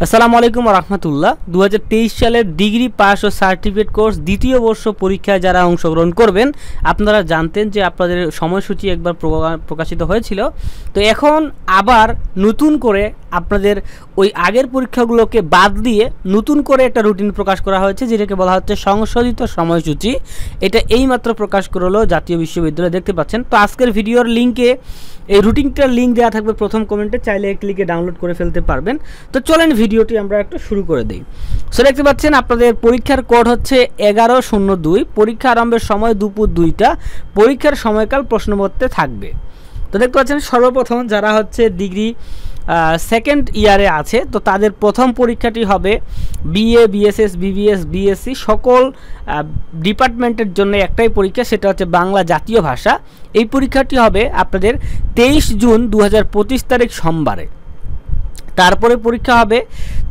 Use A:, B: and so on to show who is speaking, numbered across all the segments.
A: আসসালামু আলাইকুম রাহমাতুল্লাহ। 2023 সালের ডিগ্রি পাস ও সার্টিফিকেট কোর্স দ্বিতীয় বর্ষ পরীক্ষায় যারা অংশগ্রহণ করবেন, আপনারা জানতেন যে আপনাদের সময়সূচি একবার প্রকাশিত হয়েছিল। তো এখন আবার নতুন করে আপনাদের ওই আগের পরীক্ষাগুলোকে বাদ দিয়ে নতুন করে একটা রুটিন প্রকাশ করা হয়েছে, যেটাকে বলা হচ্ছে সংশোধিত সময়সূচি। এটা এইমাত্র প্রকাশ করলো জাতীয় বিশ্ববিদ্যালয়, দেখতে পাচ্ছেন। তো আজকের ভিডিওর লিঙ্কে এই রুটিনটার লিঙ্ক দেওয়া থাকবে প্রথম কমেন্টে, চাইলে ক্লিকে ডাউনলোড করে ফেলতে পারবেন। তো চলেন ভিডিওটি আমরা একটু শুরু করে দিই। সো দেখতে পাচ্ছেন আপনাদের পরীক্ষার কোড হচ্ছে 11:02, পরীক্ষা আরম্ভের সময় দুপুর 2টা, পরীক্ষার সময়কাল প্রশ্নপত্রে থাকবে। তো দেখতে পাচ্ছেন সর্বপ্রথম যারা হচ্ছে ডিগ্রি সেকেন্ড ইয়ারে আছে, তো তাদের প্রথম পরীক্ষাটি হবে বিএ, বিএসএস, বিবিএস, বিএসসি সকল ডিপার্টমেন্টের জন্য একটাই পরীক্ষা, সেটা হচ্ছে বাংলা জাতীয় ভাষা। এই পরীক্ষাটি হবে আপনাদের 23 জুন 2025 তারিখ সোমবারে। তারপরে পরীক্ষা হবে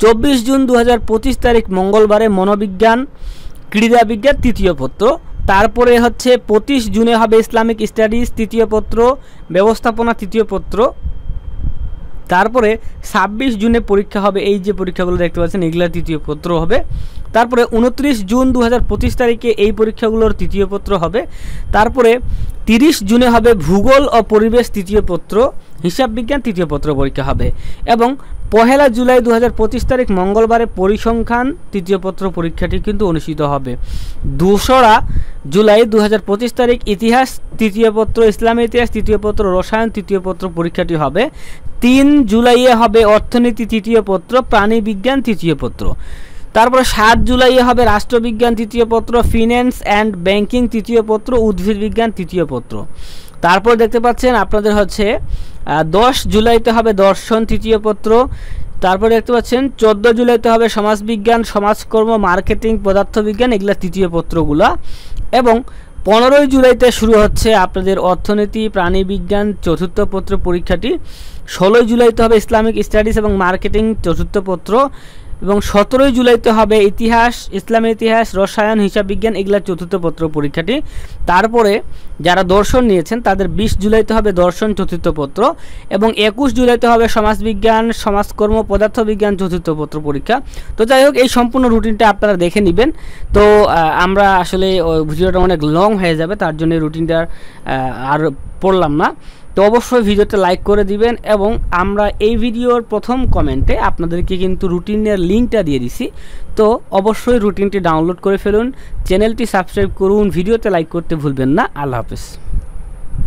A: 24 জুন 2025 তারিখ মঙ্গলবারে মনোবিজ্ঞান, ক্রীড়া বিজ্ঞান তৃতীয় পত্র। তারপরে হচ্ছে 25 জুনে হবে ইসলামিক স্টাডিজ তৃতীয় পত্র, ব্যবস্থাপনা তৃতীয় পত্র। তারপরে 26 জুনে পরীক্ষা হবে, এই যে পরীক্ষাগুলো দেখতে পাচ্ছেন এগুলো তৃতীয় পত্র হবে। তারপরে 29 জুন 2025 তারিখে এই পরীক্ষাগুলোর তৃতীয় পত্র হবে। তারপরে 30 জুনে হবে ভূগোল ও পরিবেশ তৃতীয় পত্র, হিসাব বিজ্ঞান তৃতীয় পত্র পরীক্ষা হবে। এবং 1 জুলাই 2025 তারিখ মঙ্গলবারে পরিসংখ্যান তৃতীয় পত্র পরীক্ষাটি কিন্তু অনুষ্ঠিত হবে। 2 জুলাই 2025 তারিখ ইতিহাস তৃতীয় পত্র, ইসলামী ইতিহাস তৃতীয় পত্র, রসায়ন তৃতীয় পত্র পরীক্ষাটি হবে। 3 জুলাইয়ে হবে অর্থনীতি তৃতীয় পত্র, প্রাণী বিজ্ঞান তৃতীয় পত্র। তারপরে 7 জুলাইয়ে হবে রাষ্ট্রবিজ্ঞান তৃতীয় পত্র, ফিন্যান্স অ্যান্ড ব্যাংকিং তৃতীয় পত্র, উদ্ভিদ বিজ্ঞান তৃতীয় পত্র। তারপর দেখতে পাচ্ছেন আপনাদের হচ্ছে 10 জুলাইতে হবে দর্শন তৃতীয় পত্র। তারপর দেখতে পাচ্ছেন 14 জুলাইতে হবে সমাজবিজ্ঞান, সমাজকর্ম, মার্কেটিং, পদার্থবিজ্ঞান, এগুলা তৃতীয় পত্রগুলা। এবং 15 জুলাইতে শুরু হচ্ছে আপনাদের অর্থনীতি, প্রাণীবিজ্ঞান চতুর্থ পত্র পরীক্ষাটি। 16 জুলাইতে হবে ইসলামিক স্টাডিজ এবং মার্কেটিং চতুর্থ পত্র। এবং 17 জুলাইতে হবে ইতিহাস, ইসলামী ইতিহাস, রসায়ন, হিসাব বিজ্ঞান, এগুলা চতুর্থ পত্র পরীক্ষাটি। তারপরে যারা দর্শন নিয়েছেন তাদের 20 জুলাইতে হবে দর্শন চতুর্থ পত্র। এবং 21 জুলাইতে হবে সমাজবিজ্ঞান, সমাজকর্ম, পদার্থবিজ্ঞান চতুর্থ পত্র পরীক্ষা। তো যাই হোক, এই সম্পূর্ণ রুটিনটা আপনারা দেখে নেবেন। তো আমরা আসলে ভিডিওটা অনেক লং হয়ে যাবে, তার জন্য রুটিনটা আর পড়লাম না। তো অবশ্যই ভিডিওতে লাইক করে দিবেন। এবং আমরা এই ভিডিওর প্রথম কমেন্টে আপনাদেরকে কিন্তু রুটিনের লিঙ্কটা দিয়ে দিছি, তো অবশ্যই রুটিনটি ডাউনলোড করে ফেলুন, চ্যানেলটি সাবস্ক্রাইব করুন, ভিডিওতে লাইক করতে ভুলবেন না। আল্লাহ হাফেজ।